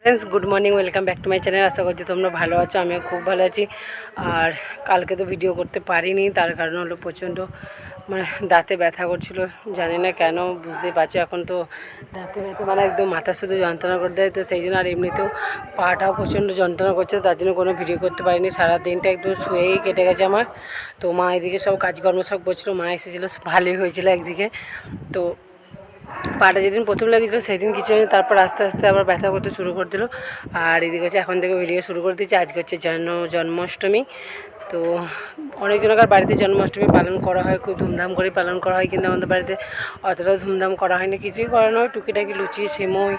Friends good morning welcome back to my channel. आशा करছি তোমরা ভালো আছো, আমিও খুব ভালো আছি। আর কালকে তো ভিডিও করতে পারিনি, তার কারণ হলো প্রচণ্ড মানে দাঁতে ব্যথা করছিল, জানি না কেন, বুঝতেই পারছো। এখন তো দাঁতে ব্যথা মানে একদম মাথা শুধু যন্ত্রণা করে দেয়, তো সেই জন্য আর এমনিতেও পাটাও প্রচণ্ড যন্ত্রণা করছে, তার জন্য কোনো ভিডিও করতে পারিনি। সারা দিনটা একদম শুয়েই কেটে গেছে আমার। তো মা এদিকে সব কাজকর্ম সব করছিলো, মা এসেছিলো, ভালোই হয়েছিল একদিকে। তো পাটা যেদিন প্রথম লেগেছিলো সেই দিন কিছু হয়নি, তারপর আস্তে আস্তে আবার ব্যথা করতে শুরু করে দিল। আর এদিকে হচ্ছে এখন থেকে ভিডিও শুরু করে দিয়েছি। আজকে হচ্ছে জন্মাষ্টমী। তো অনেকজনকার বাড়িতে জন্মাষ্টমী পালন করা হয়, খুব ধুমধাম করে পালন করা হয়, কিন্তু আমাদের বাড়িতে অতটাও ধুমধাম করা হয় না, কিছুই করানো হয় টুকিটাকি লুচি সিমই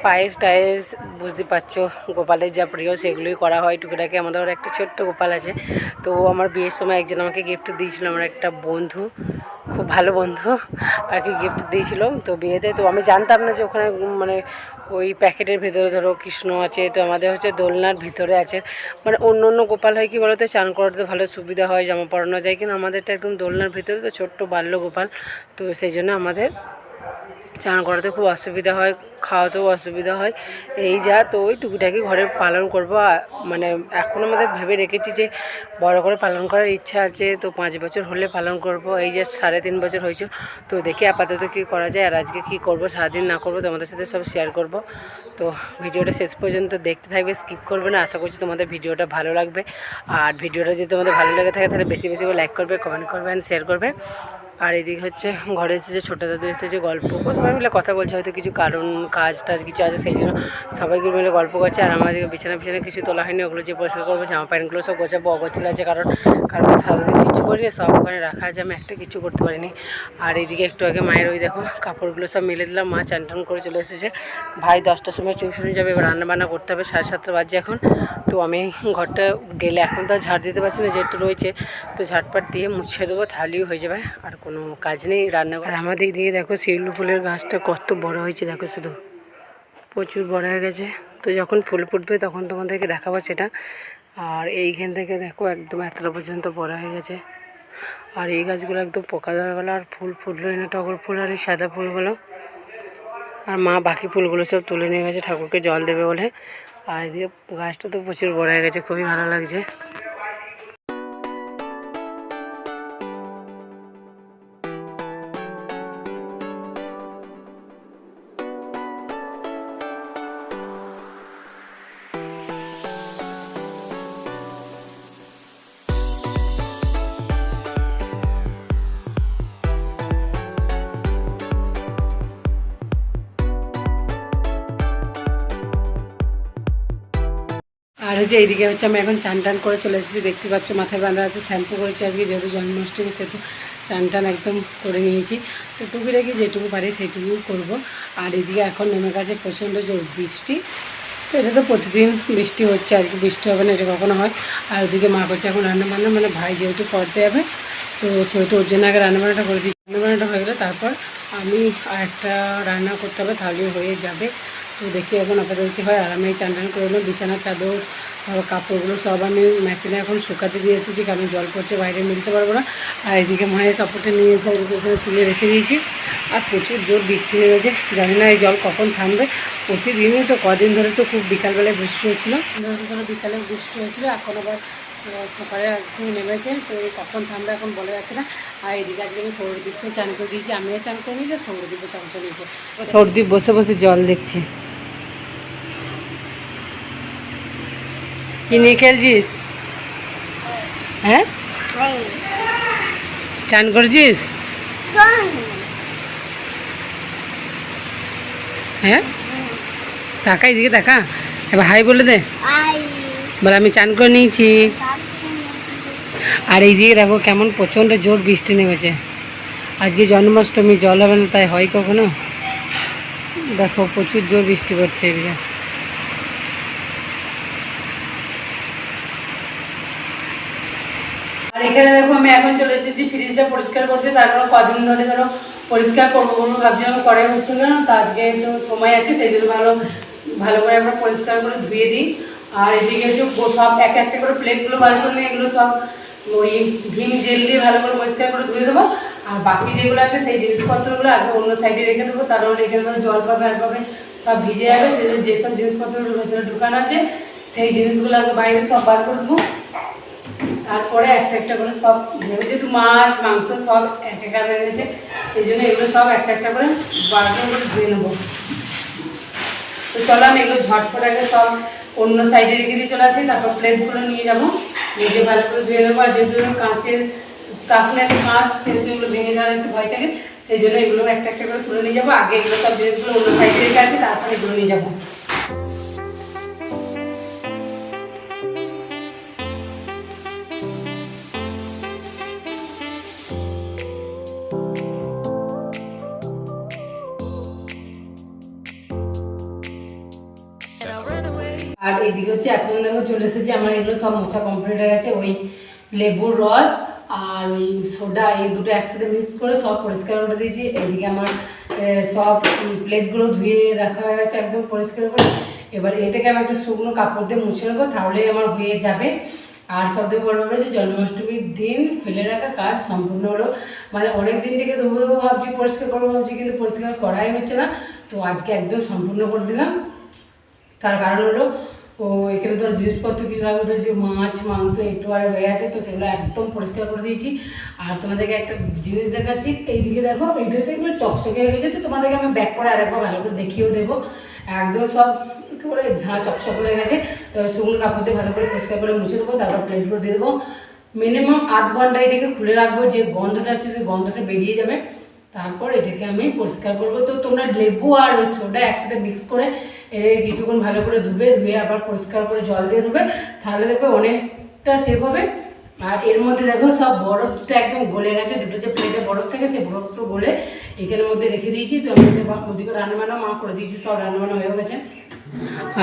পায়েস টায়েস, বুঝতে পারছো, গোপালের যা প্রিয় সেগুলোই করা হয় টুকিটাকি। আমাদের একটা ছোট্ট গোপাল আছে। তো আমার বিয়ের সময় একজন আমাকে গিফট দিয়েছিল, আমার একটা বন্ধু, খুব ভালো বন্ধু আর কি, গিফট দিয়েছিল তো বিয়েতে। তো আমি জানতাম না যে ওখানে মানে ওই প্যাকেটের ভেতরে ধরো কৃষ্ণ আছে। তো আমাদের হচ্ছে দোলনার ভিতরে আছে, মানে অন্য অন্য গোপাল হয় কি বলতে, চান করাতে ভালো সুবিধা হয়, জামা পরানো যায়, কিন্তু আমাদেরটা একদম দোলনার ভিতরে, তো ছোট্ট বাল্য গোপাল। তো সেই জন্য আমাদের চান করাতে খুব অসুবিধা হয়, খাওয়াতেও অসুবিধা হয়, এই যা। তো ওই টুকিটাকি ঘরে পালন করবো, মানে এখন আমাদের ভেবে রেখেছি যে বড় করে পালন করার ইচ্ছা আছে। তো 5 বছর হলে পালন করব, এই যে 3.5 বছর হয়েছে। তো দেখি আপাতত কী করা যায়, আর আজকে কী করব সারাদিন না করবো তোমাদের সাথে সব শেয়ার করব। তো ভিডিওটা শেষ পর্যন্ত দেখতে থাকবে, স্কিপ করবে না। আশা করছি তোমাদের ভিডিওটা ভালো লাগবে। আর ভিডিওটা যদি তোমাদের ভালো লেগে থাকে তাহলে বেশি বেশি করে লাইক করবে, কমেন্ট করবে অ্যান্ড শেয়ার করবে। আর এদিকে হচ্ছে ঘরে এসেছে ছোটো দাদু, এসেছে, গল্প সবাই মিলে কথা বলছে, হয়তো কিছু কারণ কাজ টাজ কিছু আছে, সেই জন্য সবাইকে মিলে গল্প করছে। আর আমাদের বিছানা কিছু তোলা হয়নি, ওগুলো যে পরিষ্কার করবো, জামা প্যান্টগুলো সব গোছাবো, অগোছালো আছে, কারণ সারাদিন কিছু করিনি, সব ওখানে রাখা আছে, আমি একটা কিছু করতে পারিনি। আর এইদিকে একটু আগে মায়ের ওই দেখো কাপড়গুলো সব মেলে দিলাম, মা চান টান করে চলে এসেছে। ভাই 10টার সময় টিউশনে যাবে, এবার রান্নাবান্না করতে হবে, 7:30 বাজে এখন। তো আমি ঘরটা গেলে এখন তো ঝাড় দিতে পারছি না, যেহেতু রয়েছে, তো ঝাড়পাট দিয়ে মুছে দেবো, তাহলেই হয়ে যাবে, আর কোনো কাজ নেই রান্না। আর আমাদের দিকে দেখো শিউলি ফুলের গাছটা কত বড় হয়েছে, দেখো শুধু প্রচুর বড় হয়ে গেছে। তো যখন ফুল ফুটবে তখন তোমাদেরকে দেখাবো সেটা। আর এইখান থেকে দেখো একদম এতটা পর্যন্ত বড় হয়ে গেছে। আর এই গাছগুলো একদম পোকা ধরে গেলো, আর ফুল ফুটলোই না, টগর ফুল আর এই সাদা ফুলগুলো। আর মা বাকি ফুলগুলো সব তুলে নিয়ে গেছে ঠাকুরকে জল দেবে বলে। আর এদিকে গাছটা তো প্রচুর বড় হয়ে গেছে, খুবই ভালো লাগছে। আর হচ্ছে এইদিকে হচ্ছে আমি এখন চান টান করে চলে এসেছি, দেখতে পাচ্ছ মাথায় বাঁধা আছে, শ্যাম্পু করেছি আজকে, যেহেতু জন্মাষ্টমী সেহেতু চান টান একদম করে নিয়েছি। তো টুকিটাকি যেটুকু পারি সেইটুকু করব। আর এদিকে এখন নেমে গেছে প্রচণ্ড জোর বৃষ্টি। তো এটা তো প্রতিদিন বৃষ্টি হচ্ছে, আর কি বৃষ্টি হবে না এটা কখনো হয়। আর ওদিকে মা করছে এখন রান্নাবান্না, মানে ভাই যেহেতু করতে যাবে, তো সেহেতু ওর জন্য আগে রান্নাবান্নাটা করে দিচ্ছি। রান্নাবান্নাটা হয়ে গেলে তারপর আমি আর একটা রান্না করতে হবে, তাহলেই হয়ে যাবে। তো দেখি এখন আপাতত কী হয়। আর আমি চান টান করে নিলাম, বিছানার চাদর কাপড়গুলো সব আমি মেশিনে এখন শুকাতে দিয়ে এসেছি, কারণ জল পড়ছে, বাইরে মিলতে পারবো না। আর এদিকে মায়ের কাপড়টা নিয়ে এসে ওখানে তুলে রেখে দিয়েছি। আর প্রচুর জোর বৃষ্টি নেমেছে, জানি না এই জল কখন থামবে। প্রতিদিনই তো কদিন ধরে তো খুব বিকালবেলায় বৃষ্টি হচ্ছিলো, ধরে বিকালে বৃষ্টি হয়েছিলো, এখন আবার সকালে একদম নেমেছে। তো কখন থামবে এখন বলা যাচ্ছে না। আর এদিকে আজকে আমি সৌরদীপকে চান করে দিয়েছি, আমিও চান করে নিয়েছি, সৌরদীপও চান করে নিয়েছে। সৌরদীপ বসে বসে জল দেখছে। কি নিয়ে খেলছিস? হ্যাঁ, চান করেছিস? হ্যাঁ, তাকা এদিকে তাকা, এবার হাই বলে দে, বলে আমি চান করে নিয়েছি। আর এইদিকে দেখো কেমন প্রচণ্ড জোর বৃষ্টি নেমেছে। আজকে জন্মাষ্টমী, জল হবে না তাই হয় কখনো? দেখো প্রচুর জোর বৃষ্টি পড়ছে এদিকে। আর এখানে দেখো আমি এখন চলে এসেছি ফ্রিজটা পরিষ্কার করতে, তারপর কদিন ধরে ধরো পরিষ্কার করবো বলবো ভাবছিলাম, করাই হচ্ছিল না। তো আজকে একটু সময় আছে, সেই জন্য ভালো করে আমরা পরিষ্কার করে ধুয়ে দিই। আর এদিকে হচ্ছে সব এক একটা করে প্লেটগুলো বার করলে এগুলো সব ওই ভিম জেল দিয়ে ভালো করে পরিষ্কার করে ধুয়ে দেবো। আর বাকি যেগুলো আছে সেই জিনিসপত্রগুলো আগে অন্য সাইডে রেখে দেবো, তাহলে এখানে জল পাবে আর পাবে সব ভিজে যাবে। সেজন্য যেসব জিনিসপত্রগুলো ভেতরে ঢুকানো আছে সেই জিনিসগুলো আগে বাইরে সব বার করে দেবো। তারপরে একটা একটা করে সব ভেবে, যেহেতু মাছ মাংস সব একাকার হয়ে গেছে সেই জন্য এগুলো সব একটা একটা করে বার করে ধুয়ে নেবো। তো চলো আমি এগুলো ঝটপট আগে সব অন্য সাইডে রেখে দিয়ে চলে আসি, তারপর প্লেটগুলো নিয়ে যাবো, নিজে ভালো করে ধুয়ে নেবো। আর যেহেতু কাঁচের কাঁচনাটি কাঁচ, সেহেতু এগুলো ভেঙে যাওয়ার একটু ভয় থাকে, সেই জন্য এগুলো একটা একটা করে তুলে নিয়ে যাবো। আগে এগুলো সব জিনিসগুলো অন্য সাইডে রেখে আসি, তারপরে এগুলো নিয়ে যাবো। আর এইদিকে হচ্ছে এখন দেখো চলে এসেছে আমার এগুলো সব মোছা কমপ্লিট হয়ে গেছে। ওই লেবুর রস আর ওই সোডা এই দুটো একসাথে মিক্স করে সব পরিষ্কার করে দিয়েছি। এদিকে আমার সব প্লেটগুলো ধুয়ে রাখা হয়ে গেছে একদম পরিষ্কার করে। এবার এটাকে আমি একটা শুকনো কাপড় দিয়ে মুছে নেবো, তাহলেই আমার হয়ে যাবে। আর সবথেকে বড় ব্যাপার হচ্ছে জন্মাষ্টমীর দিন ফেলে রাখা কাজ সম্পূর্ণ হলো। মানে অনেক দিন থেকে দেবো দেবো ভাবছি, পরিষ্কার করবো ভাবছি, কিন্তু পরিষ্কার করাই হচ্ছে না। তো আজকে একদম সম্পূর্ণ করে দিলাম। তার কারণ হলো ও এখানে ধরো জিনিসপত্র কিছু লাগবে, ধরো যে মাছ মাংস একটু আর হয়ে আছে, তো সেগুলো একদম পরিষ্কার করে দিয়েছি। আর তোমাদেরকে একটা জিনিস দেখাচ্ছি, এইদিকে দেখো এইগুলোতে এগুলো চকচকে হয়ে গেছে। তো তোমাদেরকে আমি ব্যাক করে আরেকবার ভালো করে দেখিয়েও দেবো। একদম সব কী করে ঝাঁ চকচকে হয়ে গেছে। তবে শুকনো কাপড় দিয়ে ভালো করে পরিষ্কার করে মুছে দেবো, তারপর প্লেটগুলো দিয়ে দেবো। মিনিমাম আধ ঘন্টা এটাকে খুলে রাখবো, যে গন্ধটা আছে সেই গন্ধটা বেরিয়ে যাবে। তারপর এটাকে আমি পরিষ্কার করবো। তো তোমরা লেবু আর ওই সোডা একসাথে মিক্স করে এর কিছুক্ষণ ভালো করে ধুয়ে আবার পরিষ্কার করে জল দিয়ে ধুবে, তাহলে দেখবে অনেকটা সেভ হবে। আর এর মধ্যে দেখো সব বরফটা একদম গলে গেছে। দুটো যে প্লেটে বরফ থাকে সেই বরফটা গলে এখানের মধ্যে রেখে দিয়েছি। তো আমি ওদিকে রান্নাবান্না মা করে দিয়েছি, সব রান্নাবান্না হয়ে গেছে।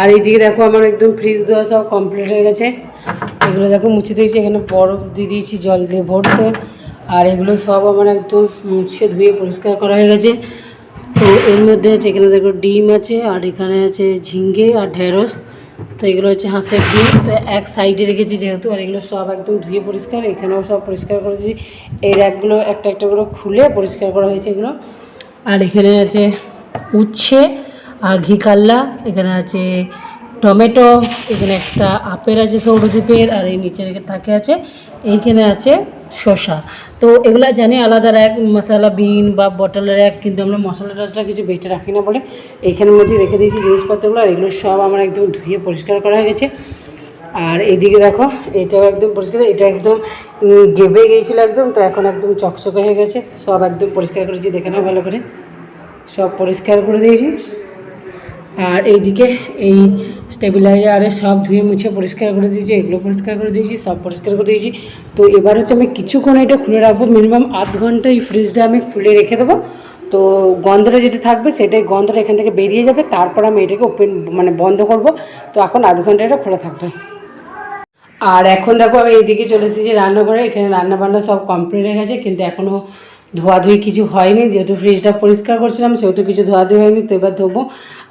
আর এইদিকে দেখো আমার একদম ফ্রিজ দেওয়া সব কমপ্লিট হয়ে গেছে। এগুলো দেখো মুছে দিয়েছি, এখানে বরফ দিয়ে দিয়েছি জল দিয়ে ভরতে। আর এগুলো সব আমার একদম মুছে ধুয়ে পরিষ্কার করা হয়ে গেছে। তো এর মধ্যে আছে এখানে দেখো ডিম আছে, আর এখানে আছে ঝিঙ্গে আর ঢেঁড়স। তো এগুলো হচ্ছে হাঁসের ডিম, তো এক সাইডে রেখেছি যেহেতু। আর এগুলো সব একদম ধুয়ে পরিষ্কার, এখানেও সব পরিষ্কার করেছি। এই র্যাকগুলো একটা একটা করে খুলে পরিষ্কার করা হয়েছে এগুলো। আর এখানে আছে উচ্ছে আর ঘি কাল্লা, এখানে আছে টমেটো, এখানে একটা আপেল আছে সৌরদ্বীপের, আর এই নিচে থাকে আছে এইখানে আছে শসা। তো এগুলো জানি আলাদা র্যাক মশলা বিন বা বটলের র্যাক, কিন্তু আমরা মশলা টশলা কিছু বেটে রাখি না বলে এইখানের মধ্যে রেখে দিয়েছি জিনিসপত্রগুলো। আর এগুলো সব আমার একদম ধুয়ে পরিষ্কার করা হয়ে গেছে। আর এইদিকে দেখো এটাও একদম পরিষ্কার, এটা একদম গেবে গিয়েছিলো একদম, তো এখন একদম চকচকে হয়ে গেছে। সব একদম পরিষ্কার করেছি, দেখে নাও ভালো করে, সব পরিষ্কার করে দিয়েছি। আর এইদিকে এই স্টেবিলাইজারে সব ধুয়ে মুছে পরিষ্কার করে দিয়েছি, এগুলো পরিষ্কার করে দিয়েছি, সব পরিষ্কার করে দিয়েছি। তো এবার হচ্ছে আমি কিছুক্ষণ এটা খুলে রাখবো, মিনিমাম আধ ঘন্টা এই ফ্রিজটা আমি খুলে রেখে দেবো। তো গন্ধটা যেটা থাকবে সেটাই গন্ধটা এখান থেকে বেরিয়ে যাবে, তারপর আমি এটাকে মানে বন্ধ করব। তো এখন আধ ঘন্টা এটা খোলা থাকবে। আর এখন দেখো আমি এইদিকে চলে এসেছি রান্নাঘরে। এখানে রান্নাবান্না সব কমপ্লিট হয়ে গেছে, কিন্তু এখনও ধোয়াধুয়ি কিছু হয়নি। যেহেতু ফ্রিজটা পরিষ্কার করছিলাম সেহেতু কিছু ধোয়াধুয়ি হয়নি, তো এবার ধোবো।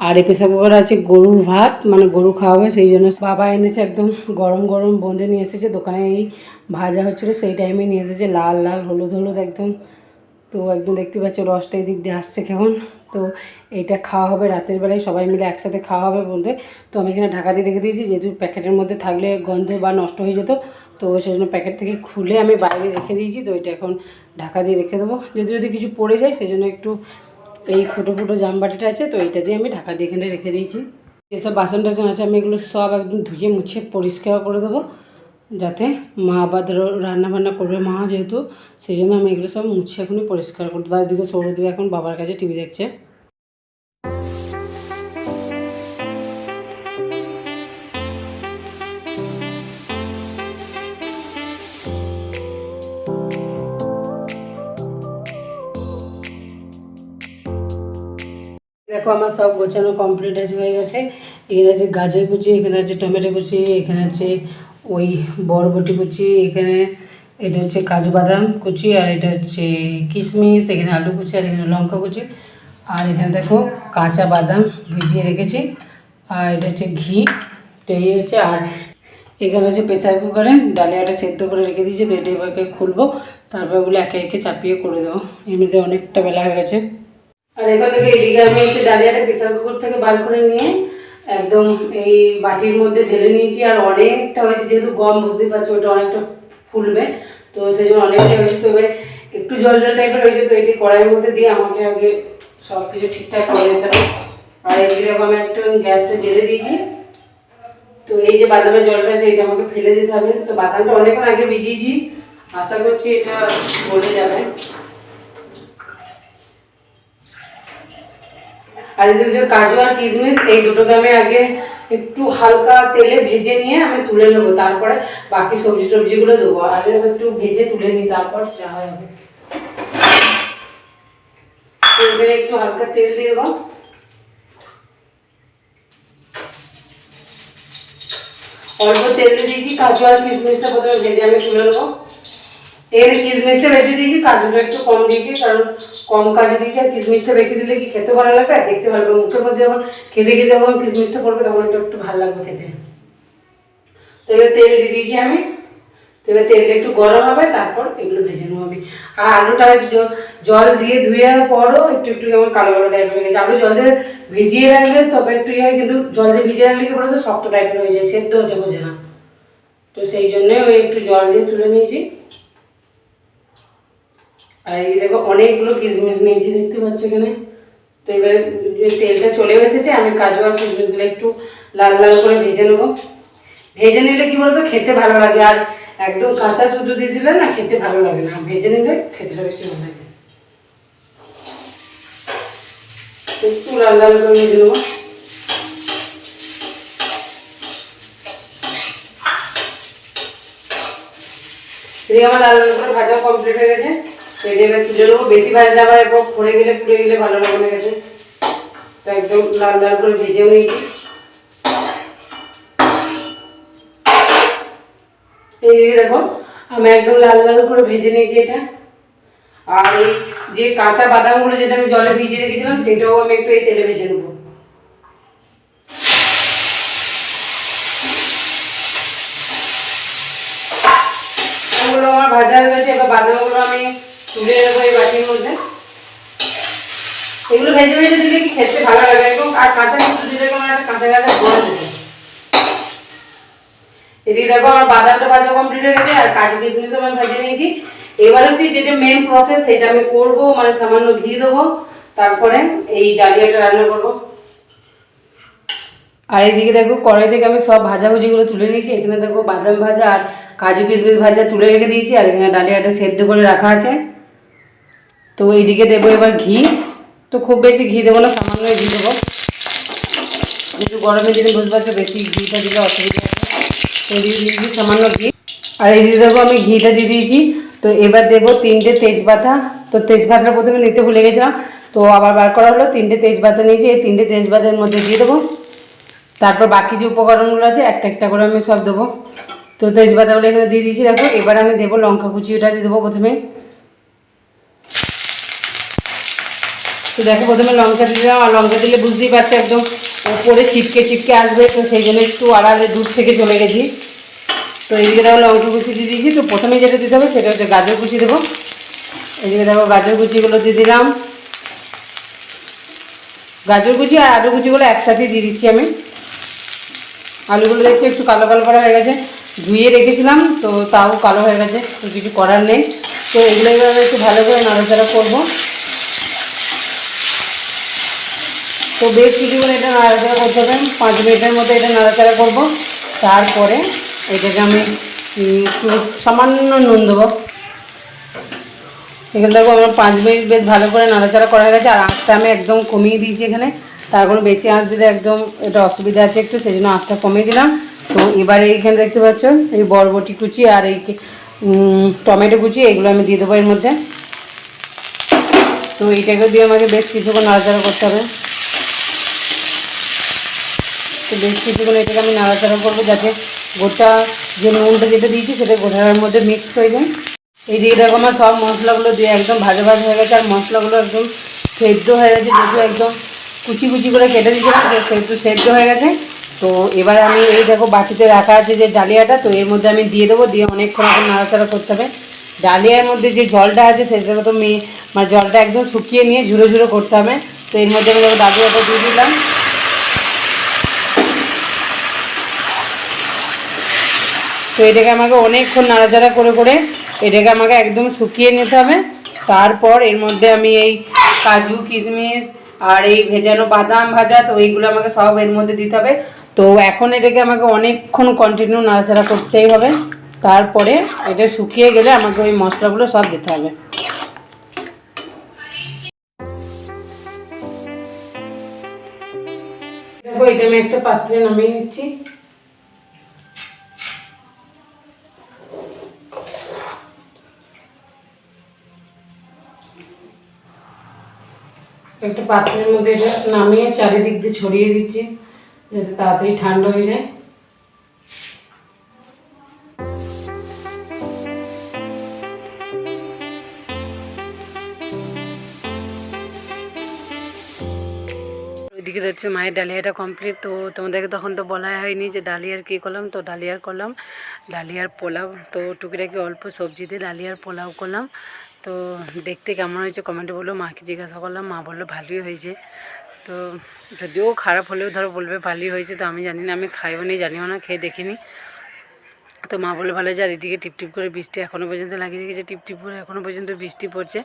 আর এই প্রেসার কুকারে আছে গরুর ভাত, মানে গরু খাওয়াবে, সেই জন্য বাবা এনেছে একদম গরম গরম বোঁদে নিয়ে এসেছে। দোকানে এই ভাজা হচ্ছিলো সেই টাইমে নিয়ে এসেছে, লাল লাল হলুদ হলুদ একদম। তো একদম দেখতে পাচ্ছ রসটা এই দিক দিয়ে আসছে কেমন। তো এইটা খাওয়া হবে রাতের বেলায়, সবাই মিলে একসাথে খাওয়া হবে বলতে। তো আমি এখানে ঢাকা দিয়ে রেখে দিয়েছি, যেহেতু প্যাকেটের মধ্যে থাকলে গন্ধ বা নষ্ট হয়ে যেত, তো সেই জন্য প্যাকেট থেকে খুলে আমি বাইরে রেখে দিয়েছি। তো এটা এখন ঢাকা দিয়ে রেখে দেবো, যদি কিছু পড়ে যায় সেই জন্য একটু এই ফুটো ফুটো জামবাটিটা আছে, তো এইটা দিয়ে আমি ঢাকা দিয়ে এখানে রেখে দিয়েছি। যেসব বাসন টাসন আছে আমি এগুলো সব একদম ধুয়ে মুছে পরিষ্কার করে দেবো, যাতে মা আবার ধরো রান্নাবান্না করবে মা যেহেতু, সেই জন্য আমি এগুলো সব মুছে এখনই পরিষ্কার করতে পারি। এদিকে সৌরদীপ এখন বাবার কাছে টিভি দেখছে। দেখো আমার সব গোছানো কমপ্লিট আছে, হয়ে গেছে। এখানে আছে গাজর কুচি, এখানে আছে টমেটো কুচি, এখানে আছে ওই বরবটি কুচি, এখানে এটা হচ্ছে কাজু বাদাম কুচি, আর এটা হচ্ছে কিশমিশ, এখানে আলু কুচি, আর এখানে লঙ্কা কুচি, আর এখানে দেখো কাঁচা বাদাম ভিজিয়ে রেখেছি, আর এটা হচ্ছে ঘি। তো এই হচ্ছে। আর এখানে হচ্ছে প্রেসার কুকারে ডালিয়াটা সেদ্ধ করে রেখে দিয়েছি। তো এটা এবারকে খুলবো, তারপর ওগুলো একে একে চাপিয়ে করে দেবো। এমনিতে অনেকটা বেলা হয়ে গেছে। আর এবার থেকে এইদিকে আমি একটু ডালিয়াটা প্রেসার কুকার থেকে বার করে নিয়ে একদম এই বাটির মধ্যে ঢেলে নিয়েছি। আর অনেকটা হয়েছে, যেহেতু গম বুঝতেই পারছো ওটা অনেকটা ফুলবে, তো সেই জন্য অনেকটা হয়েছে। তো এবার একটু জল জল টাইপের হয়েছে, তো এটি কড়াইয়ের মধ্যে দিয়ে আমাকে আগে সব কিছু ঠিকঠাক করে দিতে হবে। আর এইদিকে আমি একটু গ্যাসটা জেলে দিয়েছি। তো এই যে বাদামের জলটা আছে এটা আমাকে ফেলে দিতে হবে। তো বাদামটা অনেকক্ষণ আগে ভিজিয়েছি, আশা করছি এটা গলে যাবে। আর এই যে কাজু আর কিশমিশ এই দুটোকে আমি আগে একটু হালকা তেলে ভেজে নিয়ে আমি তুলে নেবো, তারপরে বাকি সবজি টবজিগুলো দেবো। আগে একটু ভেজে তুলে নিই, তারপর যা হয় হবে। এখানে একটু হালকা তেল দিয়ে দেবো। অল্প তেল দিয়ে দিয়েছি, কাজু আর কিশমিশটা প্রথমে ভেজে আমি তুলে নেবো। এর কিশমিশটা বেশি দিয়েছি, কাজুটা একটু কম দিয়েছি, কারণ কম কাজু দিয়েছি। আর কিশমিশটা বেশি দিলে কি খেতে ভালো লাগবে আর দেখতে ভালো লাগবে, মুখের মধ্যে যখন খেতে গিয়ে যখন কিশমিশটা পড়বে তখন একটু ভালো লাগবে খেতে। তো এবার তেল দিয়ে দিয়েছি আমি। তো এবার তেলটা একটু গরম হবে, তারপর এগুলো ভেজে নেবো আমি। আর আলুটা জল দিয়ে ধুয়ে পরও একটু একটু যেমন কালো কালো টাইপের হয়ে গেছে। আলু জল দিয়ে ভিজিয়ে রাখলে তবে একটু হয়, কিন্তু জল দিয়ে ভিজিয়ে রাখলে কি বলো তো শক্ত টাইপের হয়ে যায়, সেদ্ধ হতে বোঝে না। তো সেই জন্যে ওই একটু জল দিয়ে তুলে নিয়েছি। আর এই দেখো অনেকগুলো কিশমিশ নিয়েছি, দেখতে পাচ্ছ এখানে। তো এবারে যে তেলটা চলে এসেছে, আমি কাজু আর কিশমিশগুলো একটু লাল লাল করে ভেজে নেবো। ভেজে নিলে কি বলতো খেতে ভালো লাগে, আর একদম কাঁচা শুধু দিয়ে দিলে না খেতে ভালো লাগে না, ভেজে নিলে খেতে বেশি ভালো লাগে। একটু লাল লাল করে ভেজে নেবো। এদিকে আমার লাল লাল করে ভাজা কমপ্লিট হয়ে গেছে। তো এটা এবার তুলে নেবো। বেশি ভাজলে আবার একবার পুড়ে গেলে ভালো লাগবে গেছে। তো একদম লাল লাল করে ভেজেও নিয়েছি। এই দেখো আমি একদম লাল লাল করে ভেজে নিয়েছি এটা। আর এই যে কাঁচা বাদামগুলো যেটা আমি জলে ভিজিয়ে রেখেছিলাম সেটাও আমি একটু এই তেলে ভেজে নেবো। ওগুলো আমার ভাজা হয়ে গেছে। এবার বাদামগুলো আমি তুলে নেবো এই বাটির মধ্যে। এগুলো ভেজে ভেজে দিলে কি খেতে ভালো লাগে, এবং আর কাঁচা কিছু দিলে আমার একটা কাঁচা কাঁচা গরম দেবে। এদিকে দেখো আমার বাদামটা ভাজা কমপ্লিট হয়ে গেছে, আর কাজু কিশমিশ আমি ভেজে নিয়েছি। এবার হচ্ছে যেটা মেন প্রসেস সেটা আমি করবো, মানে সামান্য ঘি দেবো, তারপরে এই ডালিয়াটা রান্না করবো। আর এইদিকে দেখো কড়াই থেকে আমি সব ভাজাভুজিগুলো তুলে নিয়েছি। এখানে দেখো বাদাম ভাজা আর কাজু কিশমিশ ভাজা তুলে রেখে দিয়েছি, আর এখানে ডালিয়াটা সেদ্ধ করে রাখা আছে। তো এইদিকে দেবো এবার ঘি। তো খুব বেশি ঘি দেবো না, সামান্য ঘি দেবো, যেহেতু গরমের দিনে বুঝতে পারছো বেশি ঘিটা দিলে অসুবিধা আছে। তো দিয়ে দিয়েছি সামান্য ঘি। আর এই দিয়ে দেবো আমি ঘিটা দিয়ে দিয়েছি। তো এবার দেবো 3টে তেজপাতা। তো তেজপাতাটা প্রথমে নিতে ভুলে গেছিলাম, তো আবার বার করা হলো। 3টে তেজপাতা নিয়েছি, এই 3টে তেজপাতার মধ্যে দিয়ে দেবো। তারপর বাকি যে উপকরণগুলো আছে একটা একটা করে আমি সব দেবো। তো তেজপাতাগুলো এখানে দিয়ে দিয়েছি দেখো। এবার আমি দেবো লঙ্কা কুচি, ওটা দিয়ে দেবো প্রথমে। তো দেখো প্রথমে লঙ্কা দিয়ে দিলাম, আর লঙ্কা দিলে বুঝতেই পারছো একদম উপরে ছিটকে ছিটকে আসবে, তো সেই জন্য একটু আড়ালে দূর থেকে চলে গেছি। তো এইদিকে দেখো লঙ্কা কুচি দিয়ে দিয়েছি। তো প্রথমে যেটা দিতে হবে সেটা হচ্ছে গাজর কুচি দেবো। এইদিকে দেখো গাজর কুচিগুলো দিয়ে দিলাম। গাজর কুচি আর আলু কুচিগুলো একসাথে দিয়ে দিচ্ছি আমি। আলুগুলো দেখছি একটু কালো কালো করা হয়ে গেছে, ধুয়ে রেখেছিলাম তো তাও কালো হয়ে গেছে, তো কিছু করার নেই। তো এগুলো এবার একটু ভালো করে নাড়াচাড়া করবো। তো বেশ কিছুক্ষণ এটা নাড়াচাড়া করতে হবে, 5 মিনিটের মতো এটা নাড়াচাড়া করবো। তারপরে এটাকে আমি সামান্য নুন দেবো। এখানে দেখো আমার 5 মিনিট বেশ ভালো করে নাড়াচাড়া করা হয়ে গেছে। আর আঁচটা আমি একদম কমিয়ে দিয়েছি এখানে, তার কোনো বেশি আঁচ দিলে একদম এটা অসুবিধা আছে একটু, সেই জন্য আঁচটা কমিয়ে দিলাম। তো এবারে এইখানে দেখতে পাচ্ছ এই বরবটি কুচি আর এই টমেটো কুচি এগুলো আমি দিয়ে দেবো এর মধ্যে। তো এইটাকে দিয়ে আমাকে বেশ কিছুক্ষণ নাড়াচাড়া করতে হবে। তো বেশ কিছুক্ষণ এটাকে আমি নাড়াচাড়া করবো, যাতে গোটা যে নুনটা যেটা দিয়েছি সেটা গোটার মধ্যে মিক্স হয়ে যায়। এইদিকে দেখো আমার সব মশলাগুলো দিয়ে একদম ভাজা ভাজা হয়ে গেছে, আর মশলাগুলো একদম সেদ্ধ হয়ে গেছে, যেহেতু একদম কুচি কুচি করে কেটে দিয়েছিলাম সেহেতু সেদ্ধ হয়ে গেছে। তো এবার আমি এই দেখো বাটিতে রাখা আছে যে ডালিয়াটা, তো এর মধ্যে আমি দিয়ে দেবো, দিয়ে অনেকক্ষণ এখন নাড়াচাড়া করতে হবে। ডালিয়ার মধ্যে যে জলটা আছে সেটাকে তো মানে জলটা একদম শুকিয়ে নিয়ে ঝুরো ঝুরো করতে হবে। তো এর মধ্যে আমি ডালিয়াটা দিয়ে দিলাম। তো এটাকে আমাকে অনেকক্ষণ নাড়াচাড়া করে করে এটাকে আমাকে একদম শুকিয়ে নিতে হবে। তারপর এর মধ্যে আমি এই কাজু কিশমিশ আর এই ভেজানো বাদাম ভাজা, তো এইগুলো আমাকে সব এর মধ্যে দিতে হবে। তো এখন এটাকে আমাকে অনেকক্ষণ কন্টিনিউ নাড়াচাড়া করতেই হবে। তারপরে এটা শুকিয়ে গেলে আমাকে ওই মশলাগুলো সব দিতে হবে। দেখো এটা আমি একটা পাত্রে নামিয়ে নিচ্ছি। একটা পাত্রের মধ্যে এটা নামিয়ে চারিদিক দিয়ে ছড়িয়ে দিচ্ছি যাতে তাড়াতাড়ি ঠান্ডা হয়ে যায়। ওইদিকে হচ্ছে মায়ের ডালিয়াটা কমপ্লিট। তো তোমাদেরকে তখন তো বলা হয়নি যে ডালিয়ার কী করলাম। তো ডালিয়ার করলাম ডালিয়ার পোলাও। তো টুকিটাকি অল্প সবজি দিয়ে ডালিয়ার পোলাও করলাম। তো দেখতে কেমন হয়েছে কমেন্টে বললো। মাকে জিজ্ঞাসা করলাম, মা বললো ভালোই হয়েছে। তো যদিও খারাপ হলেও ধরো বলবে ভালোই হয়েছে। তো আমি জানি না, আমি খাইও নি, জানিও না, খেয়ে দেখিনি। তো মা বলে ভালো যে আর এদিকে টিপটিপ করে বৃষ্টি এখনও পর্যন্ত লাগিয়ে রেখেছে, টিপটিপ করে এখনও পর্যন্ত বৃষ্টি পড়ছে।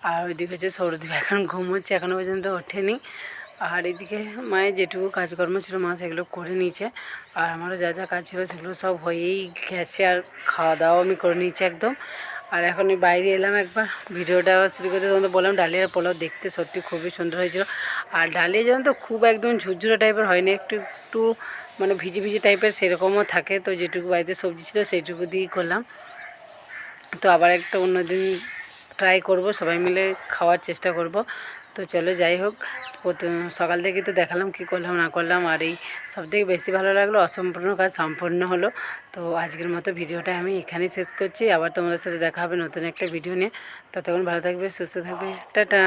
আর ওইদিকে হচ্ছে সৌরদীপ এখন ঘুমোচ্ছে, এখনও পর্যন্ত ওঠেনি। আর এদিকে মায়ের যেটুকু কাজকর্ম ছিল মা সেগুলো করে নিয়েছে। আর আমারও যা যা কাজ ছিল সেগুলো সব হয়েই গেছে। আর খাওয়া দাওয়াও আমি করে নিয়েছি একদম। আর এখন এই বাইরে এলাম একবার ভিডিওটা শুরু করতে। তোমাদের বললাম ডালিয়ার পোলাও দেখতে সত্যি খুবই সুন্দর হয়েছিল। আর ডালিয়া জানো তো খুব একদম ঝুরঝুরে টাইপের হয়নি, একটু একটু মানে ভিজি ভিজি টাইপের সেরকমও থাকে। তো যেটুকু বাড়িতে সবজি ছিল সেইটুকু দিয়েই করলাম। তো আবার একটা অন্য দিন ট্রাই করব, সবাই মিলে খাওয়ার চেষ্টা করব। তো চলো যাই হোক, সকাল থেকে তো দেখালাম কী করলাম না করলাম। আর এই সবথেকে বেশি ভালো লাগলো অসম্পূর্ণ কাজ সম্পূর্ণ হলো। তো আজকের মতো ভিডিওটা আমি এখানেই শেষ করছি। আবার তোমাদের সাথে দেখা হবে নতুন একটা ভিডিও নিয়ে। ততক্ষণ ভালো থাকবে, সুস্থ থাকবে, টাটা।